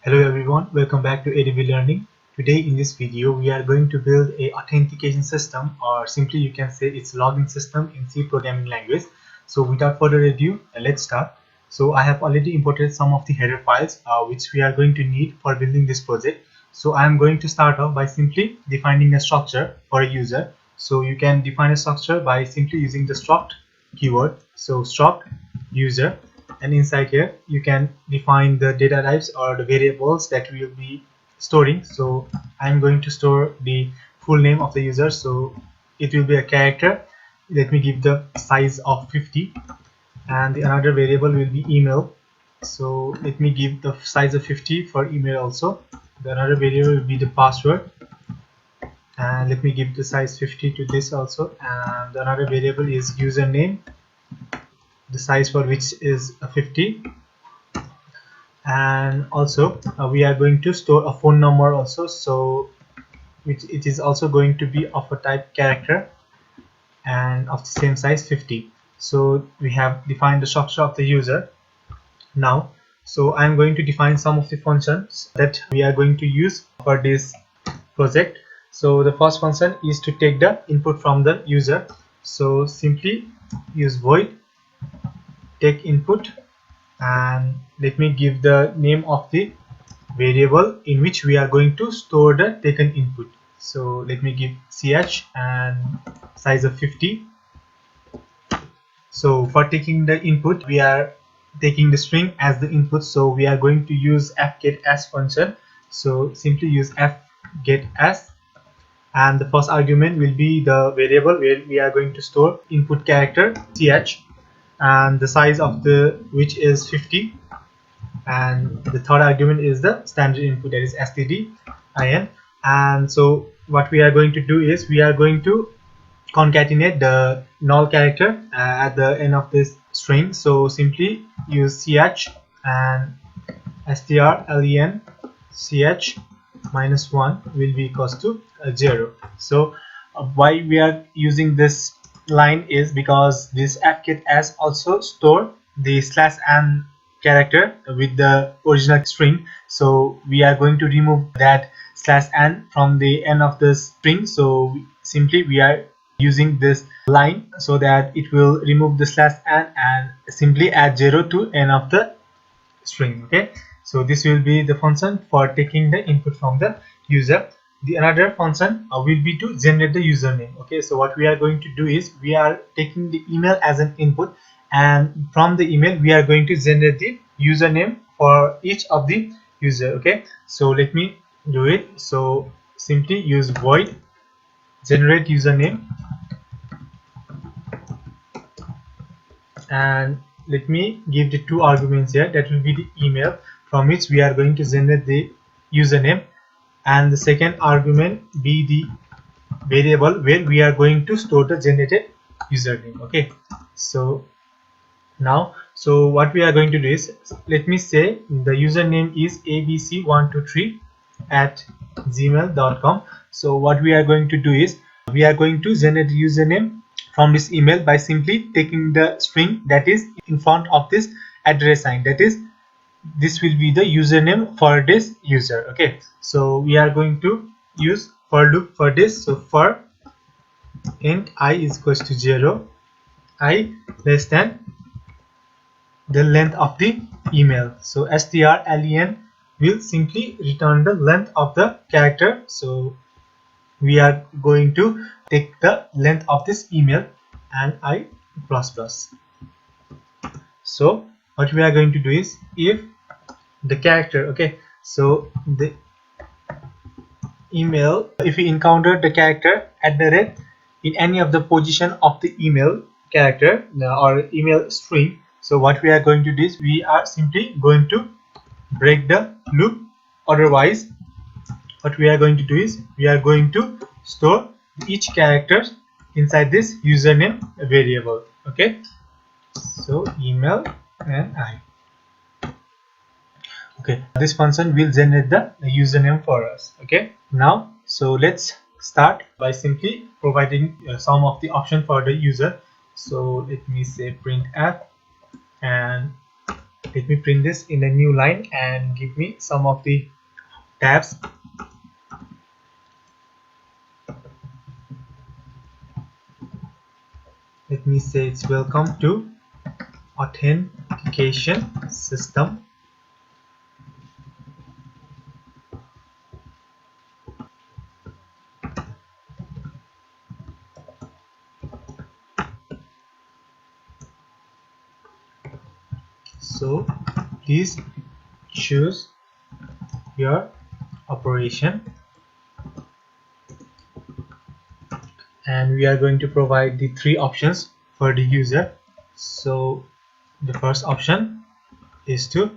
Hello everyone, welcome back to ADV Learning. Today in this video we are going to build a authentication system, or simply you can say it's login system in C programming language. So without further ado, let's start. So I have already imported some of the header files which we are going to need for building this project. So I am going to start off by simply defining a structure for a user. So you can define a structure by simply using the struct keyword. So struct user, and inside here you can define the data types or the variables that we will be storing. So I'm going to store the full name of the user, so it will be a character. Let me give the size of 50, and the another variable will be email, so let me give the size of 50 for email also. The another variable will be the password, and let me give the size 50 to this also. And the another variable is username, the size for which is 50. And also we are going to store a phone number also, so it is also going to be of a type character and of the same size 50. So we have defined the structure of the user now. So I'm going to define some of the functions that we are going to use for this project. So the first function is to take the input from the user, so simply use void take input, and let me give the name of the variable in which we are going to store the taken input. So let me give ch and size of 50. So for taking the input, we are taking the string as the input, so we are going to use fgetAs function. So simply use fgetAs, and the first argument will be the variable where we are going to store input character ch, and the size of the which is 50, and the third argument is the standard input, that is stdin. And so what we are going to do is we are going to concatenate the null character at the end of this string. So simply use ch and strlen ch -1 will be equals to 0. So why we are using this line is because this fgetAs also store the /n character with the original string. So we are going to remove that /n from the end of the string. So simply we are using this line so that it will remove the /n and simply add 0 to end of the string. Okay, so this will be the function for taking the input from the user. The another function will be to generate the username. Okay, so what we are going to do is we are taking the email as an input, and from the email we are going to generate the username for each of the user. Okay, so let me do it. So simply use void generate username, and let me give the two arguments here. That will be the email from which we are going to generate the username, and the second argument be the variable where we are going to store the generated username. Okay, so now so what we are going to do is, let me say the username is abc123@gmail.com. so what we are going to do is we are going to generate the username from this email by simply taking the string that is in front of this address sign, that is this will be the username for this user. Okay, so we are going to use for loop for this. So for int I is equals to 0, I less than the length of the email. So strlen will simply return the length of the character. So we are going to take the length of this email and I plus plus. So what we are going to do is, if the character, okay, so the email, if we encounter the character at the rate in any of the position of the email character or email string, so what we are going to do is we are simply going to break the loop. Otherwise what we are going to do is we are going to store each character inside this username variable. Okay, so email and I. Okay, this function will generate the username for us. Okay, now so let's start by simply providing some of the option for the user. So let me say printf, and let me print this in a new line and give me some of the tabs. Let me say it's welcome to authentication system. So please choose your operation, and we are going to provide the three options for the user. So the first option is to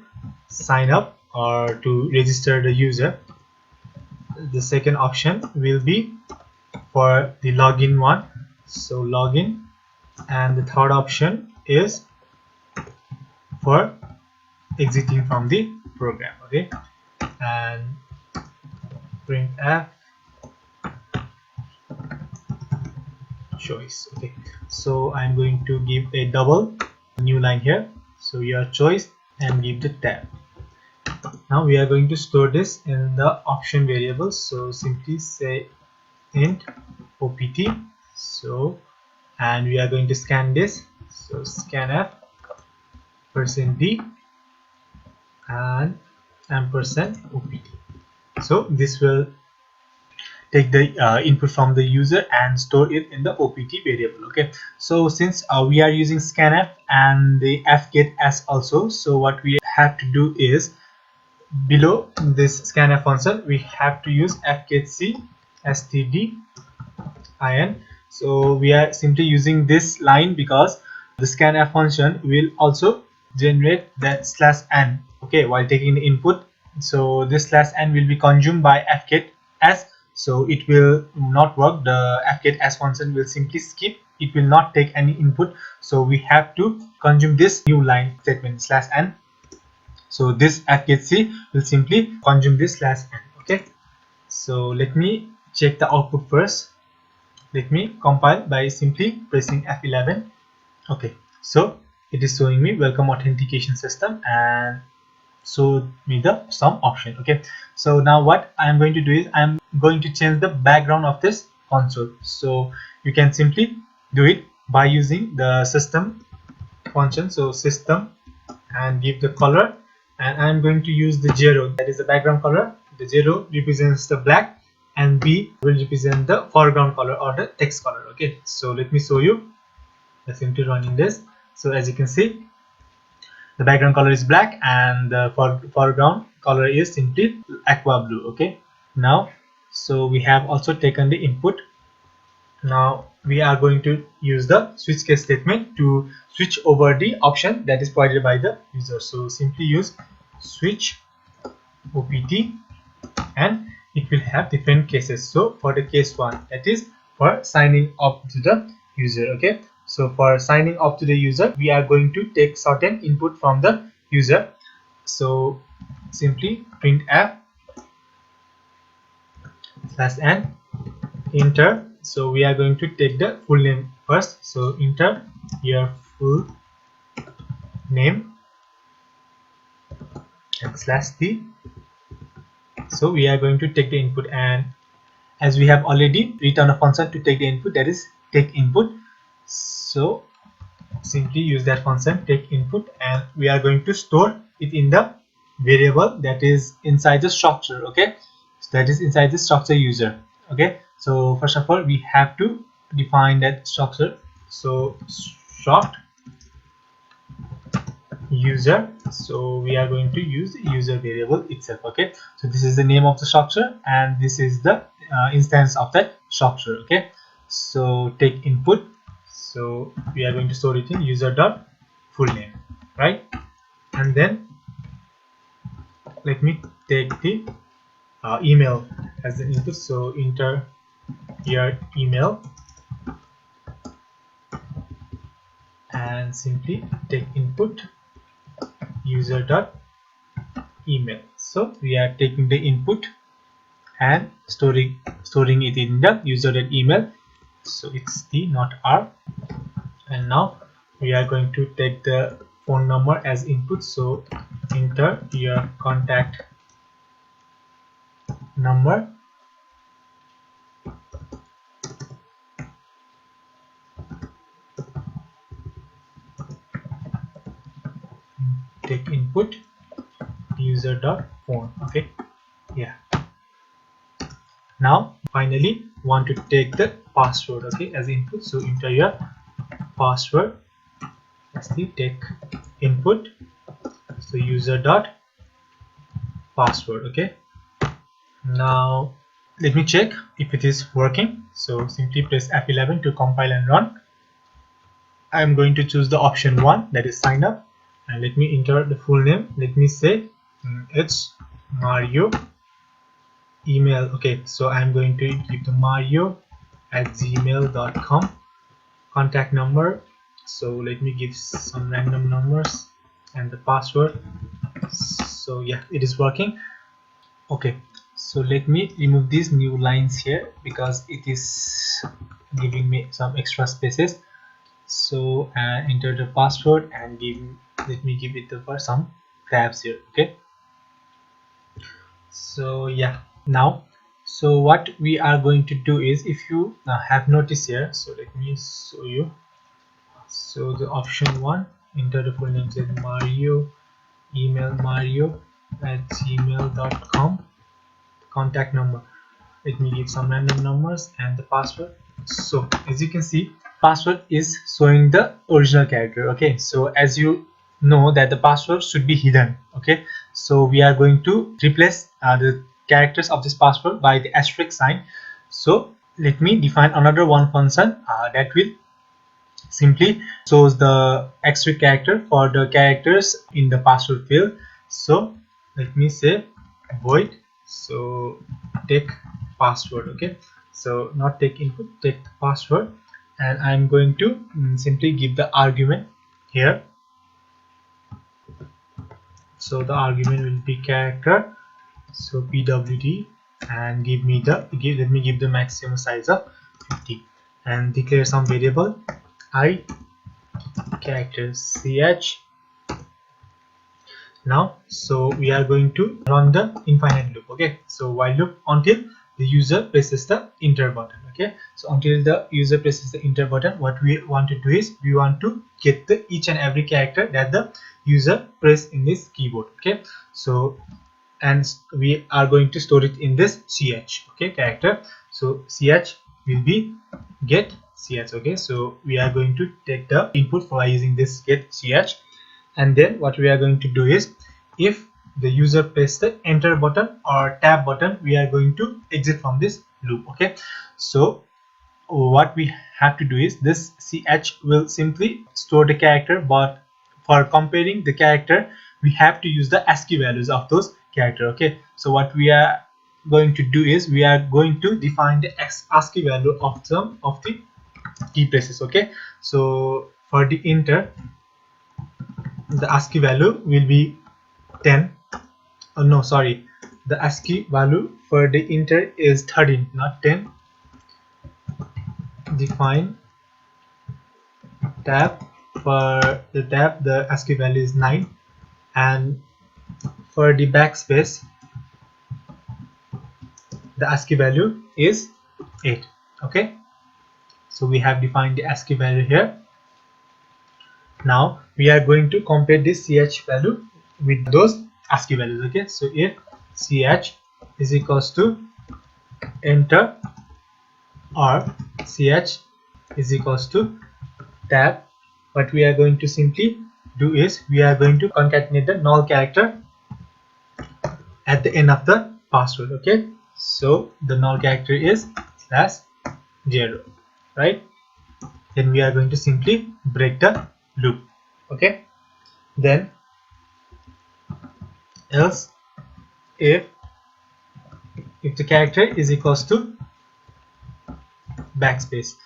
sign up or to register the user. The second option will be for the login one, so login, and the third option is for exiting from the program. Okay, and printf choice. Okay, so I'm going to give a double new line here, so your choice, and give the tab. Now we are going to store this in the option variable, so simply say int opt. So, and we are going to scan this, so scanf %d and ampersand opt. So this will take the input from the user and store it in the opt variable. Okay, so since we are using scanf and the fgetAs also, so what we have to do is below this scanf function we have to use fgetc stdin. So we are simply using this line because the scanf function will also generate that /n, okay, while taking the input. So this /n will be consumed by fgetAs, so it will not work. The fgetAs function will simply skip, it will not take any input, so we have to consume this new line statement /n. So this fgetc will simply consume this /n. Okay, so let me check the output first. Let me compile by simply pressing F11. Okay, so it is showing me welcome authentication system and show me the some option. Okay, so now what I am going to do is I am going to change the background of this console. So you can simply do it by using the system function, so system, and give the color, and I am going to use the 0, that is the background color. The 0 represents the black and B will represent the foreground color or the text color. Okay, so let me show you. I'm simply running this. So as you can see, the background color is black and the foreground color is simply aqua blue. Okay, now so we have also taken the input. Now we are going to use the switch case statement to switch over the option that is provided by the user. So simply use switch opt, and it will have different cases. So for the case 1, that is for signing up to the user. Okay, so for signing up to the user we are going to take certain input from the user. So simply printf /n enter. So we are going to take the full name first, so enter your full name and /d. So we are going to take the input, and as we have already written a function to take the input, that is take input, so simply use that function take input, and we are going to store it in the variable that is inside the structure. Okay, so that is inside the structure user. Okay, so first of all we have to define that structure, so struct user. So we are going to use the user variable itself. Okay, so this is the name of the structure and this is the instance of that structure. Okay, so take input, so we are going to store it in user dot full name, right? And then let me take the email as the input, so enter your email and simply take input user dot email. So we are taking the input and storing it in the user dot email, so it's the not R. And now we are going to take the phone number as input, so enter your contact number, take input user.phone. Okay, yeah. Now finally want to take the password, okay, as input, so enter your password as the take input, so user.password. Okay, now let me check if it is working. So simply press F11 to compile and run. I am going to choose the option 1, that is sign up, and let me enter the full name. Let me say it's Mario. Email, okay, so I'm going to give the mario@gmail.com. Contact number, so let me give some random numbers, and the password. So yeah, it is working. Okay, so let me remove these new lines here because it is giving me some extra spaces. So enter the password and let me give it for some tabs here. Okay, so yeah, now so what we are going to do is, if you have noticed here, so let me show you. So the option 1, enter the full name, said Mario, email mario@gmail.com, contact number, let me give some random numbers, and the password. So as you can see, password is showing the original character. Okay, so as you know that the password should be hidden. Okay, so we are going to replace the characters of this password by the asterisk sign. So let me define another one function that will simply shows the extra character for the characters in the password field. So let me say void, so take password. Okay, so not take input, take the password, and I'm going to simply give the argument here. So the argument will be character, so pwd, and let me give the maximum size of 50, and declare some variable I character ch. Now so we are going to run the infinite loop. Okay, so while loop until the user presses the enter button. Okay, so until the user presses the enter button, what we want to do is we want to get the each and every character that the user press in this keyboard. Okay, so and we are going to store it in this ch, okay, character. So ch will be get ch. Okay, so we are going to take the input by using this get ch, and then what we are going to do is, if the user press the enter button or tab button, we are going to exit from this loop. Okay, so what we have to do is, this ch will simply store the character, but for comparing the character we have to use the ASCII values of those character. Okay, so what we are going to do is, we are going to define the ASCII value of some of the key presses. Okay, so for the enter, the ASCII value will be 10. Oh no, sorry, the ASCII value for the enter is 13, not 10. Define tab, for the tab the ASCII value is 9, and for the backspace the ASCII value is 8. Okay, so we have defined the ASCII value here. Now we are going to compare this ch value with those ASCII values. Okay, so if ch is equals to enter or ch is equals to tab, what we are going to simply do is, we are going to concatenate the null character at the end of the password. Okay, so the null character is /0, right? Then we are going to simply break the loop. Okay, then else if the character is equals to backspace.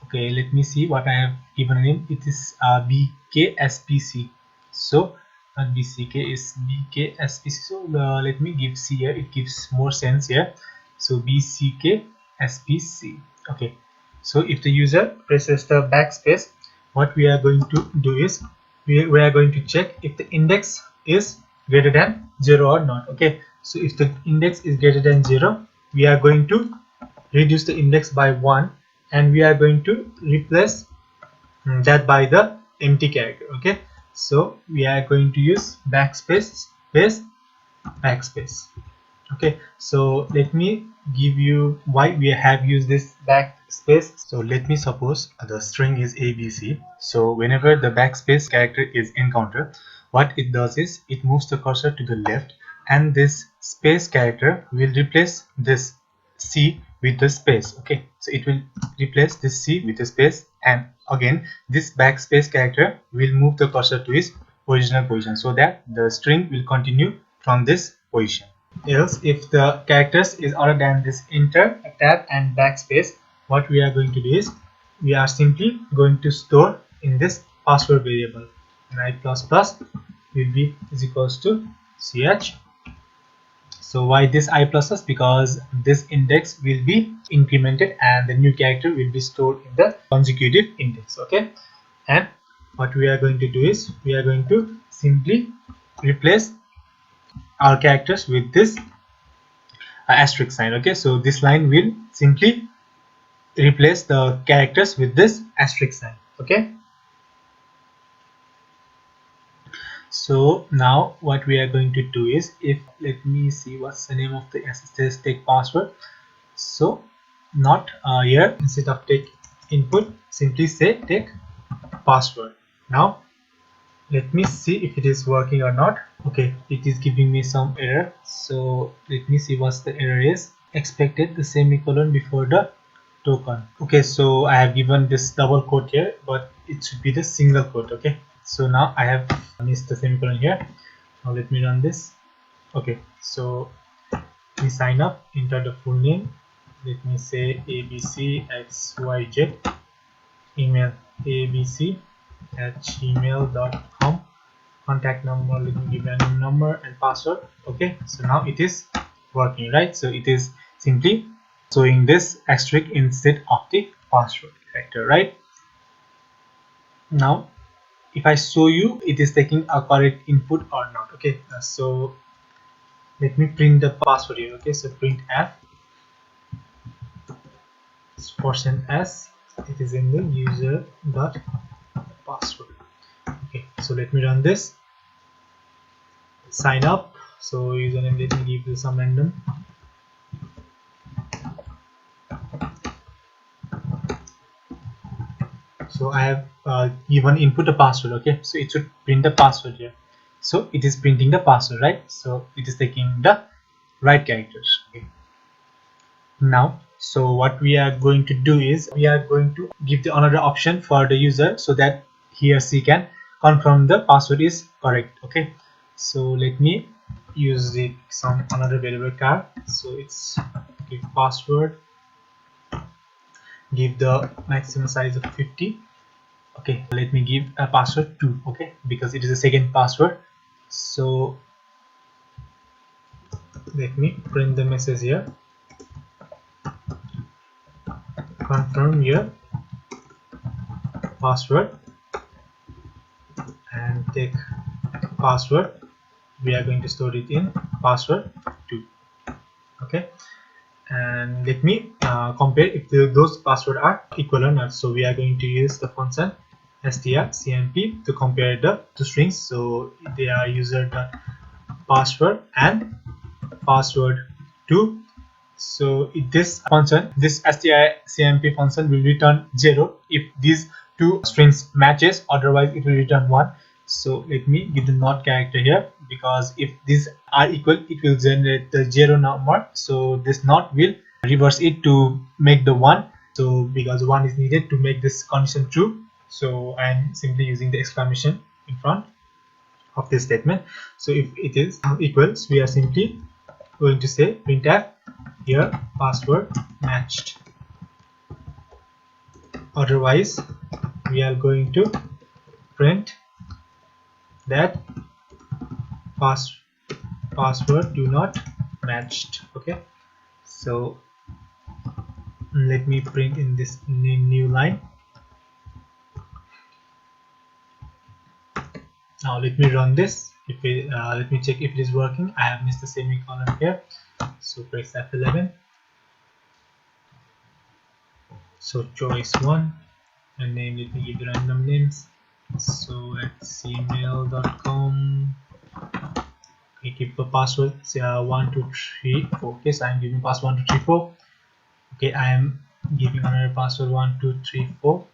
Okay, let me see what I have given a name. It is bkspc. So not bck, is bkspc. So let me give c here, it gives more sense here. So bckspc. Okay, so if the user presses the backspace, what we are going to do is, we are going to check if the index is greater than 0 or not. Okay, so if the index is greater than 0, we are going to reduce the index by 1, and we are going to replace that by the empty character. Okay, so we are going to use backspace space backspace. Okay, so let me give you why we have used this backspace. So let me suppose the string is abc. So whenever the backspace character is encountered, what it does is it moves the cursor to the left, and this space character will replace this c with the space. Okay, so it will replace this c with the space, and again this backspace character will move the cursor to its original position, so that the string will continue from this position. Else, if the characters is other than this enter, tab and backspace, what we are going to do is we are simply going to store in this password variable, and I plus plus will be is equals to ch. So why this I plus plus? Because this index will be incremented and the new character will be stored in the consecutive index. Okay, and what we are going to do is we are going to simply replace our characters with this asterisk sign. Okay, so this line will simply replace the characters with this asterisk sign. Okay, so now what we are going to do is, if let me see what's the name of the SSH take password. So not here, instead of take input, simply say take password. Now let me see if it is working or not. Okay, it is giving me some error, so let me see what's the error is. Expected the semicolon before the token. Okay, so I have given this double quote here, but it should be the single quote. Okay, so now I have missed the semicolon here. Now let me run this. Okay, so we sign up, enter the full name. Let me say abcxyz, email abc@gmail.com, contact number, let me give a number and password. Okay, so now it is working, right? So it is simply showing this asterisk instead of the password character, right? Now if I show you it is taking a correct input or not. Okay, so let me print the password here. Okay, so print f %s, it is in the user dot password. Okay, so let me run this. Sign up. So username, let me give you some random. So I have given input a password. Okay, so it should print the password here. So it is printing the password, right? So it is taking the right characters. Okay, now so what we are going to do is we are going to give the another option for the user, so that he or she can confirm the password is correct. Okay, so let me use some another variable char. So it's give password, give the maximum size of 50. Okay, let me give a password 2. Okay, because it is a second password. So let me print the message here, confirm your password and take password. We are going to store it in password 2. Okay, and let me compare if those passwords are equal or not. So we are going to use the function strcmp to compare the two strings. So they are user dot password and password 2. So this function, this strcmp function will return 0 if these two strings matches, otherwise it will return 1. So let me give the not character here, because if these are equal it will generate the 0 number, so this not will reverse it to make the 1. So because 1 is needed to make this condition true, so I am simply using the exclamation in front of this statement. So if it is equals, we are simply going to say printf here password matched, otherwise we are going to print that password do not matched. Okay, so let me print in this new line. Now let me run this. If it, let me check if it is working. I have missed the semicolon here, so press F11. So choice 1 and name, let me give the random names. So at gmail.com, I keep the password 1 2 3 4. Okay, so I'm giving password 1 2 3 4. Okay, I am giving another password 1 2 3 4.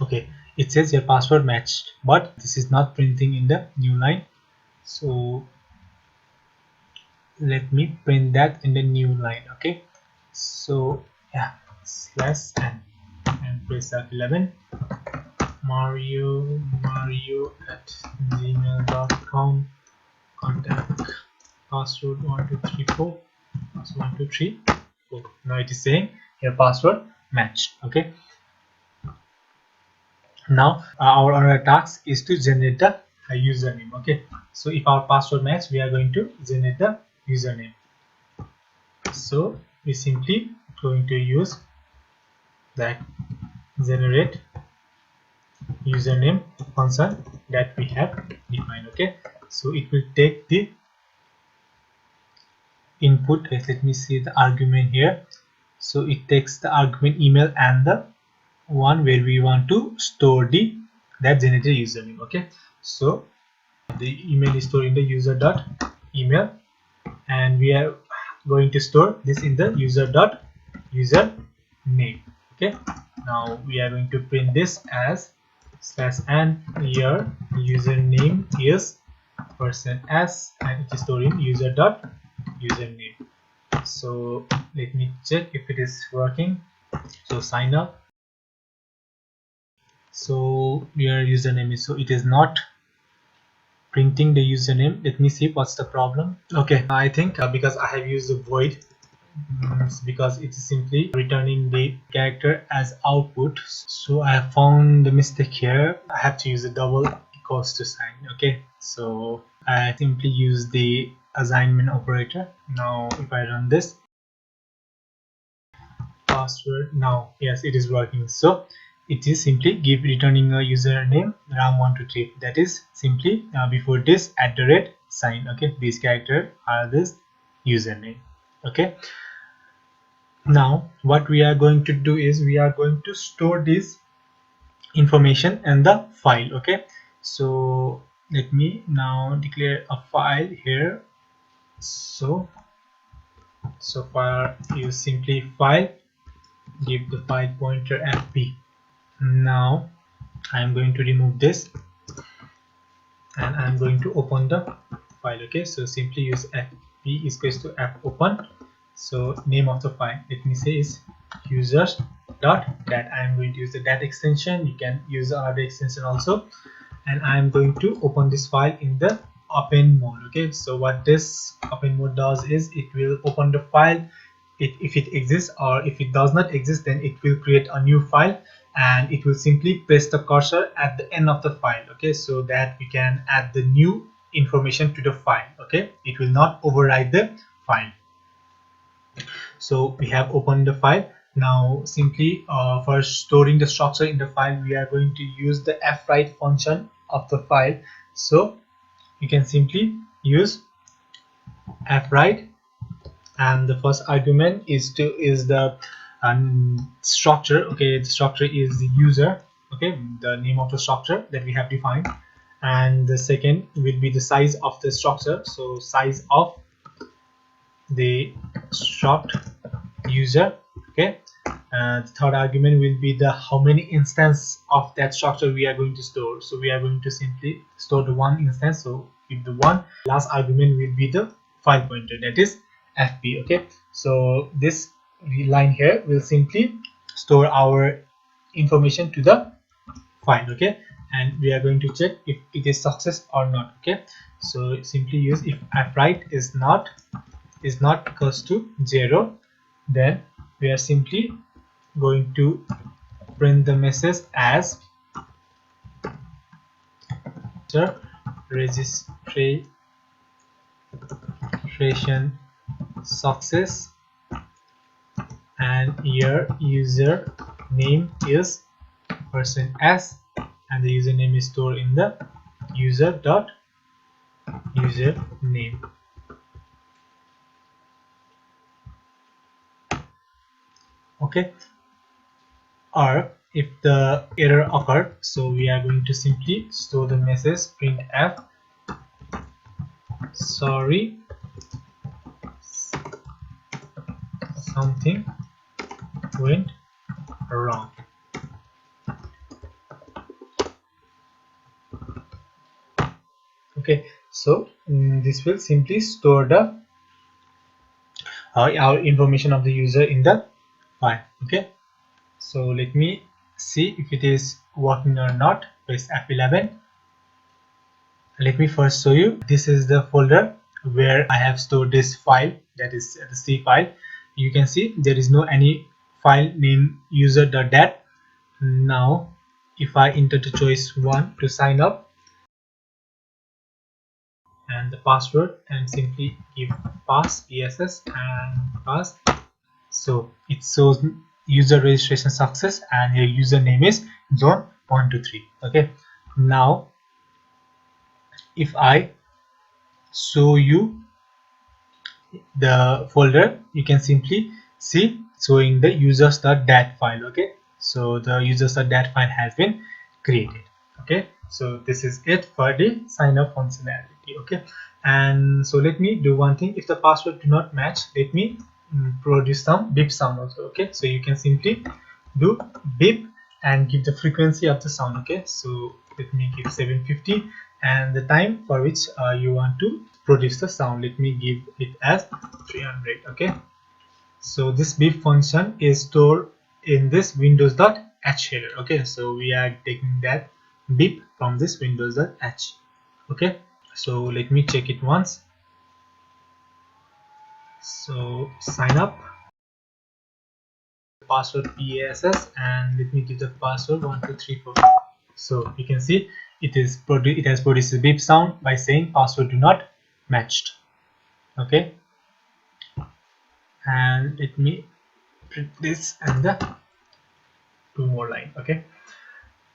Okay, it says your password matched, but this is not printing in the new line. So let me print that in the new line. Okay, so yeah, /n and press F11. Mario at gmail.com, contact password 1234, password 1234. Now it is saying your password matched. Okay, now our other task is to generate the username. Okay, so if our password match, we are going to generate the username. So we simply going to use that generate username function that we have defined. Okay, so it will take the input. Let me see the argument here. So it takes the argument email and the one where we want to store that generated username. Okay, so the email is stored in the user.email, and we are going to store this in the user.username. Okay, now we are going to print this as /n, your username is %s, and it is stored in user.username. So let me check if it is working. So sign up. So your username is, so it is not printing the username. Let me see what's the problem. Okay, I think because I have used the void, because it is simply returning the character as output. So I have found the mistake here. I have to use a double equals to sign. Okay, so I simply use the assignment operator. Now if I run this, password, now yes, it is working. So it is simply returning a username ram123, that is simply before this @ sign. Okay, these characters are this username. Okay, now what we are going to do is we are going to store this information in the file. Okay, so let me now declare a file here. So file, you simply file, give the file pointer fp. Now I am going to remove this and I am going to open the file. Okay, so simply use fp is equals to f open. So name of the file, let me say, is users.dat. I am going to use the dat extension. You can use other extension also, and I am going to open this file in the open mode. Okay, so what this open mode does is it will open the file. If it exists, or if it does not exist, then it will create a new file, and it will simply place the cursor at the end of the file. Okay, so that we can add the new information to the file. Okay, it will not override the file. So we have opened the file. Now simply for storing the structure in the file, we are going to use the fwrite function of the file. So you can simply use fwrite, and the first argument is the structure. Okay, the structure is the user. Okay, the name of the structure that we have defined, and the second will be the size of the structure. So size of the struct user. Okay, the third argument will be the how many instance of that structure we are going to store. So we are going to simply store the one instance, so with the one. Last argument will be the file pointer, that is fp. Okay, so this line here will simply store our information to the file. Okay, and we are going to check if it is success or not. Okay, so simply use if fwrite is not equals to 0, then we are simply going to print the message as registration success, and your user name is %s, and the username is stored in the user dot username. Okay, or if the error occurred, so we are going to simply store the message printf sorry something went wrong. Okay, so this will simply store the our information of the user in the file. Okay, so let me see if it is working or not. Press F11. Let me first show you. This is the folder where I have stored this file, that is the C file. You can see there is no any file name user.dat. Now if I enter the choice 1 to sign up and the password and simply give pass PSS and pass, so it shows user registration success and your username is zone123. Okay, now if I show you the folder, you can simply see showing the users.dat file. Okay, so the users.dat file has been created. Okay, so this is it for the sign up functionality. Okay, and so let me do one thing. If the password do not match, let me produce some beep sound also. Okay, so you can simply do beep and give the frequency of the sound. Okay, so let me give 750 and the time for which you want to produce the sound, let me give it as 300. Okay, so this beep function is stored in this windows.h header. Okay, so we are taking that beep from this windows.h. Okay, so let me check it once. So sign up, password PASS, and let me give the password 1234. So you can see it has produced a beep sound by saying password do not matched. Okay, and let me print this and the two more line. Okay,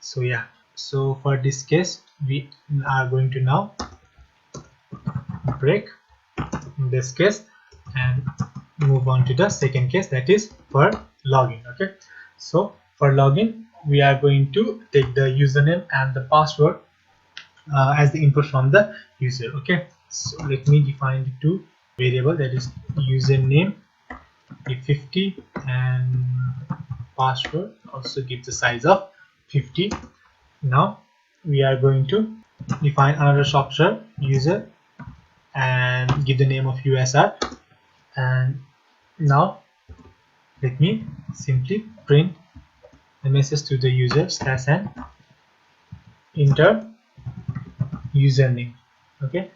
so yeah, so for this case we are going to now break this case and move on to the second case, that is for login. Okay, so for login we are going to take the username and the password as the input from the user. Okay, so let me define the two variable, that is username 50 and password also give the size of 50. Now we are going to define another structure user and give the name of USR, and now let me simply print the message to the user slash and enter username. Okay,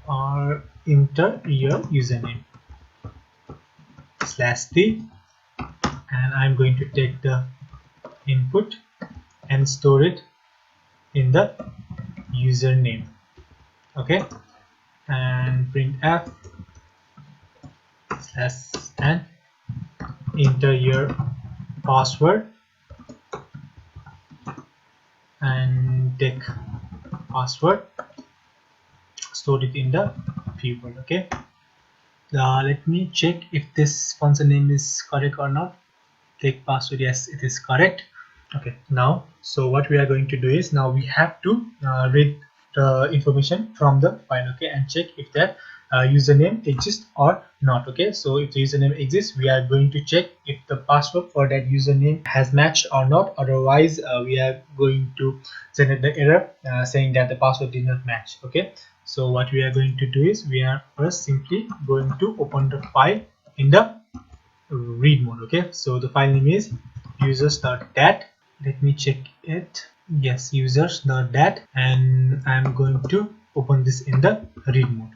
or enter your username slash t, and I'm going to take the input and store it in the username. Okay, and print f slash and enter your password and take password, store it in the viewport. Okay, let me check if this function name is correct or not. Take password, yes, it is correct. Okay, now so what we are going to do is, now we have to read the information from the file. Okay, and check if that username exists or not. Okay, so if the username exists, we are going to check if the password for that username has matched or not. Otherwise we are going to generate the error saying that the password did not match. Okay, so what we are going to do is, we are first simply going to open the file in the read mode. Okay, so the file name is users.dat. Let me check it. Yes, users.dat, and I'm going to open this in the read mode.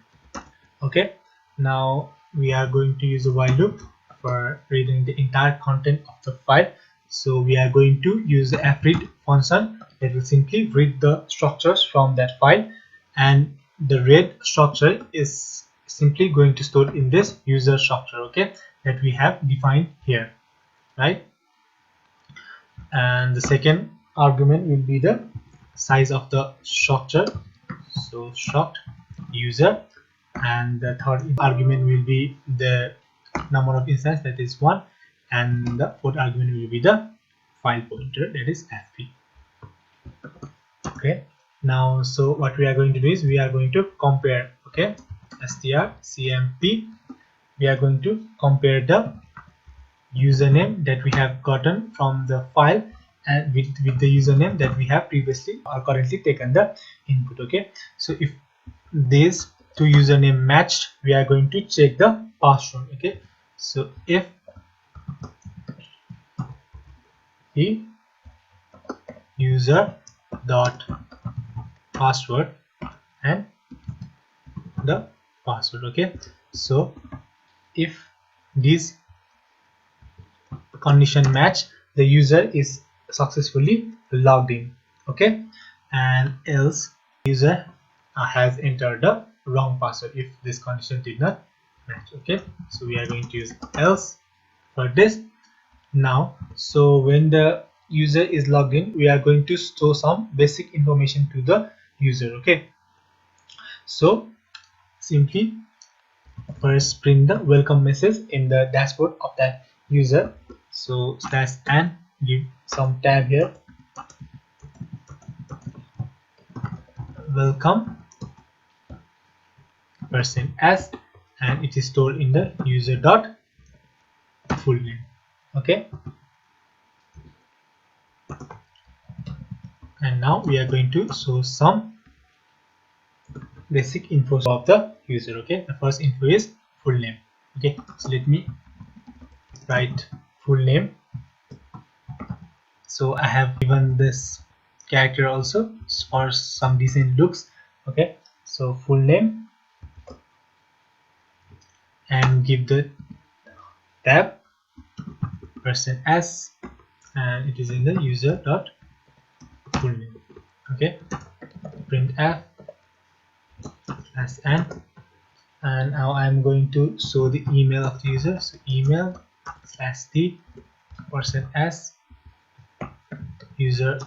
Okay, now we are going to use a while loop for reading the entire content of the file. So we are going to use the fread function that will simply read the structures from that file, and the read structure is simply going to store in this user structure. Okay, that we have defined here, right? And the second argument will be the size of the structure, so struct user, and the third argument will be the number of instances, that is 1, and the fourth argument will be the file pointer, that is fp. Okay, now so what we are going to do is we are going to compare. Okay, strcmp, we are going to compare the username that we have gotten from the file and with the username that we have previously or currently taken the input. Okay, so if these two username matched, we are going to check the password. Okay, so if the user dot password and the password. Okay, so if these condition match, the user is successfully logged in. Okay, and else user has entered the wrong password if this condition did not match. Okay, so we are going to use else for this. Now, so when the user is logged in, we are going to store some basic information to the user. Okay, so simply first print the welcome message in the dashboard of that user. So /n, give some tab here, welcome %s, and it is stored in the user dot full name. Okay, and now we are going to show some basic info of the user. Okay, the first info is full name. Okay, so let me write full name. So I have given this character also for some decent looks. Okay, so full name, and give the tab %s, and it is in the user dot full name. Okay, printf /n, and now I'm going to show the email of the user. So email /t %s user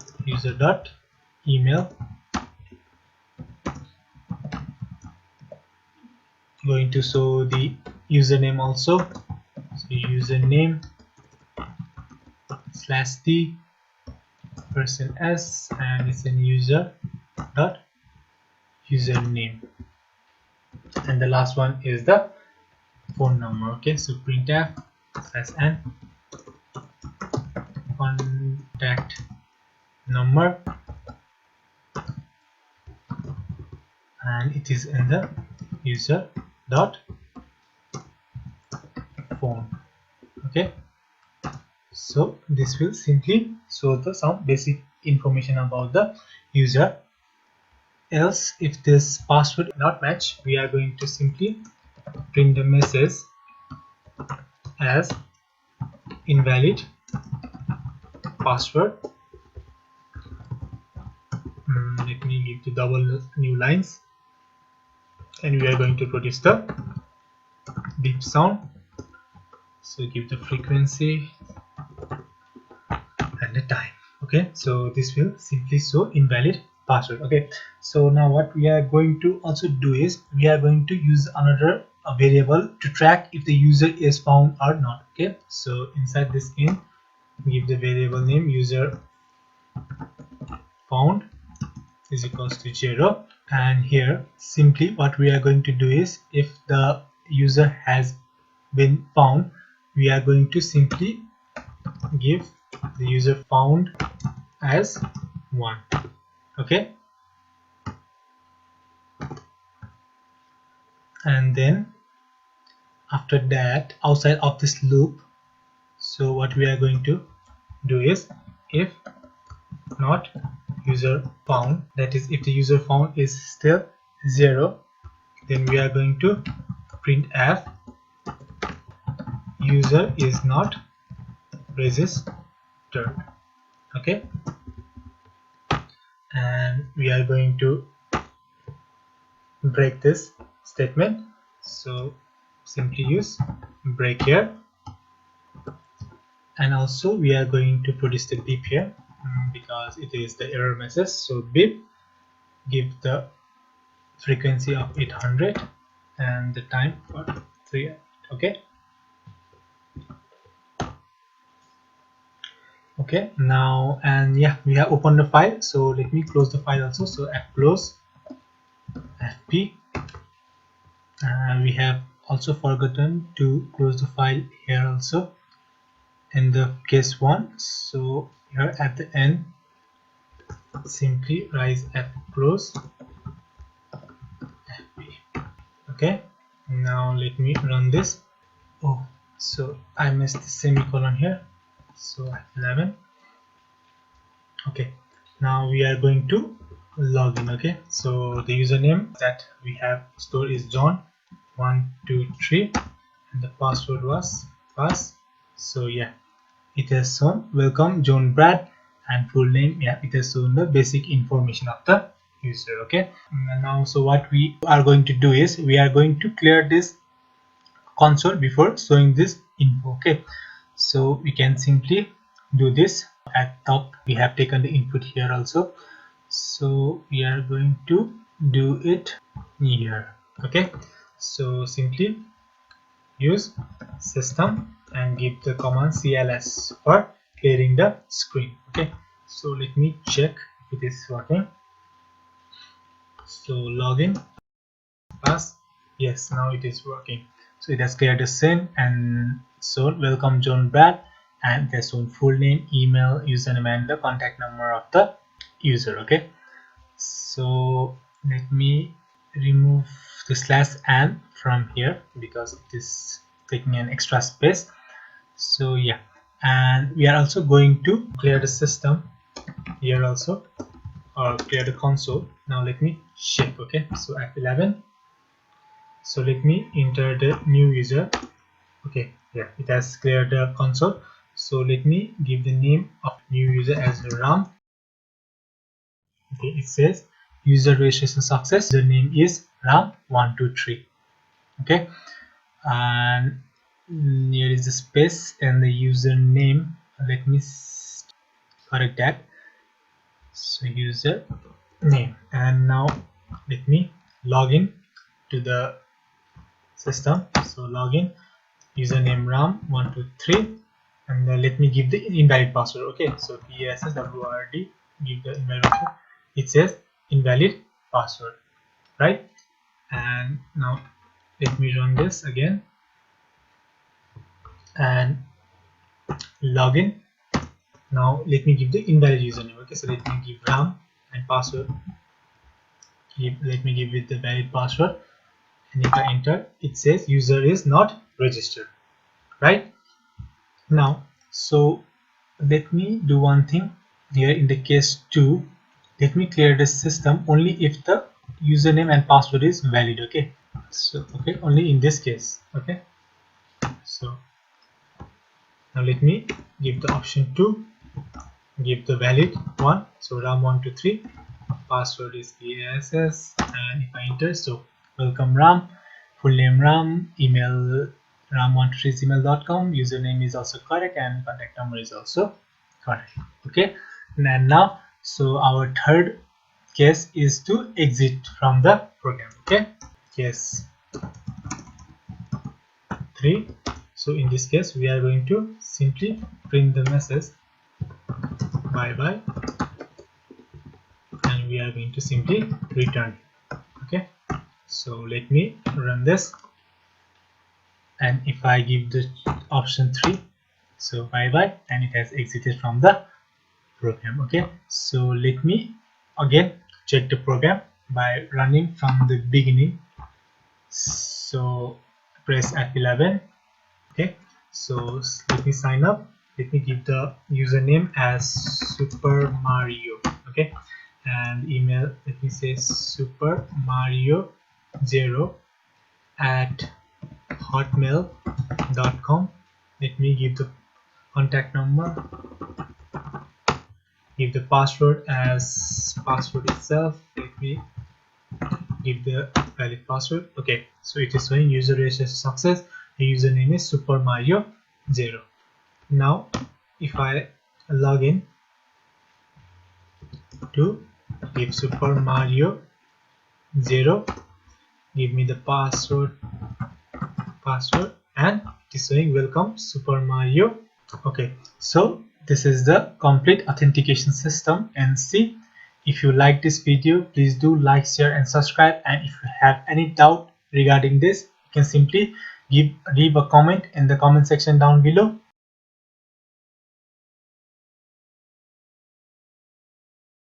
dot email, going to show the username also. So username /t %s, and it's in user dot username, and the last one is the phone number. Okay, so printf /n contact number, and it is in the user dot phone. Okay, so this will simply show the some basic information about the user. Else, if this password not match, we are going to simply print the message as invalid password. Let me give the double new lines, and we are going to produce the beep sound. So give the frequency and the time. Okay, so this will simply show invalid password. Okay, so now what we are going to also do is we are going to use another variable to track if the user is found or not. Okay, so inside this in, give the variable name user found is equals to 0, and here simply what we are going to do is if the user has been found, we are going to simply give the user found as 1. Okay, and then after that, outside of this loop, so what we are going to do is if not user found, that is if the user found is still 0, then we are going to print f user is not registered. Okay, and we are going to break this statement, so simply use break here, and also we are going to produce the beep here. because it is the error message. So beep, give the frequency of 800 and the time for 3. Okay. Okay, now, and yeah, we have opened the file, so let me close the file also. So close fp. We have also forgotten to close the file here also in the case 1. So here at the end, simply write close fp. Okay, now let me run this. Oh, so I missed the semicolon here. So F11. Okay, now we are going to log in. Okay, so the username that we have stored is John123 and the password was pass. So yeah, it has shown welcome John Brad and full name. Yeah, it has shown the basic information of the user. Okay, and now so what we are going to do is we are going to clear this console before showing this info. Okay, so we can simply do this. At top we have taken the input here also, so we are going to do it here. Okay, so simply use system and give the command cls for clearing the screen. Okay, so let me check if it is working. So login pass. Yes, now it is working. So it has cleared the scene and so welcome John Brad, and there's shown full name, email, username and the contact number of the user. Okay, so let me remove the /n from here because it is taking an extra space. So yeah, and we are also going to clear the system here also, or clear the console. Now let me check. Okay, so F11. So let me enter the new user. Okay, yeah, it has cleared the console. So let me give the name of new user as Ram. Okay, it says user registration success. The name is Ram123. Okay, and here is the space and the username. Let me correct that. So user name, and now let me log in to the system. So login, username Ram123, and let me give the invalid password. Okay, so PSSWRD, give the invalid password. It says invalid password, right? And now let me run this again and login. Now let me give the invalid username. Okay, so let me give Ram and password. Let me give it the valid password, and if I enter, it says user is not registered, right? Now, so let me do one thing here. In the case 2, let me clear the system only if the username and password is valid. Okay, so okay, only in this case. Okay, so now let me give the option 2, give the valid one. So Ram123, password is PSS, and if I enter, so welcome Ram, full name Ram, email ram123@gmail.com, username is also correct and contact number is also correct. Okay, and now so our third case is to exit from the program. Okay, case 3. So in this case we are going to simply print the message bye bye, and we are going to simply return. Okay, so let me run this, and if I give the option 3, so bye bye, and it has exited from the program. Okay, so let me again check the program by running from the beginning. So press F11. Okay, so let me sign up. Let me give the username as Super Mario. Okay, and email, let me say supermario0@hotmail.com. let me give the contact number, give the password as password itself. Let me give the valid password. Okay, so it is showing user registration success. The username is Super Mario 0. Now if I log in, to give Super Mario 0, give me the password, and it is saying welcome Super Mario. Okay, so this is the complete authentication system. And see, if you like this video, please do like, share and subscribe. And if you have any doubt regarding this, you can simply leave a comment in the comment section down below.